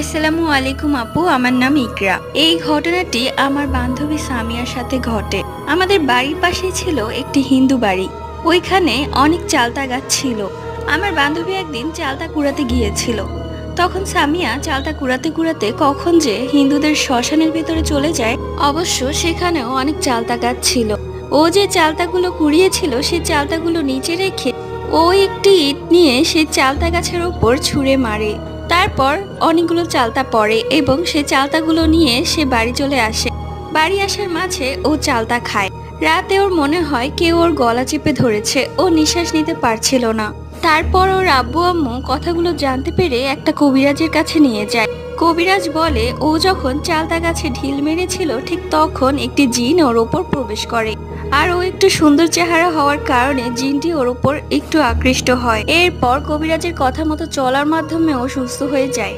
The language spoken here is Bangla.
আসসালামু আলাইকুম আপু, আমার নাম ইকরা। এই ঘটনাটি আমার বান্ধবী সামিয়ার সাথে ঘটে। আমাদের বাড়ির পাশে ছিল একটি হিন্দু বাড়ি। ওইখানে অনেক চালতা গাছ ছিল। আমার বান্ধবী একদিন চালতা কুড়াতে গিয়েছিল। তখন সামিয়া চালতা কুড়াতে কুড়াতে কখন যে হিন্দুদের শ্মশানের ভেতরে চলে যায়। অবশ্য সেখানেও অনেক চালতা গাছ ছিল। ও যে চালতাগুলো কুড়িয়েছিল সেই চালতাগুলো নিচে রেখে ও একটি ইট নিয়ে সেই চালতা গাছের উপর ছুঁড়ে মারে। তারপর অনেকগুলো চালতা পড়ে এবং সে চালতাগুলো নিয়ে সে বাড়ি চলে আসে। বাড়ি আসার মাঝে ও চালতা খায়। রাতে ওর মনে হয় কেউ ওর গলা চেপে ধরেছে, ও নিঃশ্বাস নিতে পারছিল না। তারপর ওর আব্বু আম্মু কথাগুলো জানতে পেরে একটা কবিরাজের কাছে নিয়ে যায়। কবিরাজ বলে ও যখন চালতা গাছে ঢিল মেরেছিল ঠিক তখন একটি জিন ওর ওপর প্রবেশ করে। আর ও একটু সুন্দর চেহারা হওয়ার কারণে জিনটি ওর উপর একটু আকৃষ্ট হয়। এরপর কবিরাজের কথা মতো চলার মাধ্যমে ও সুস্থ হয়ে যায়।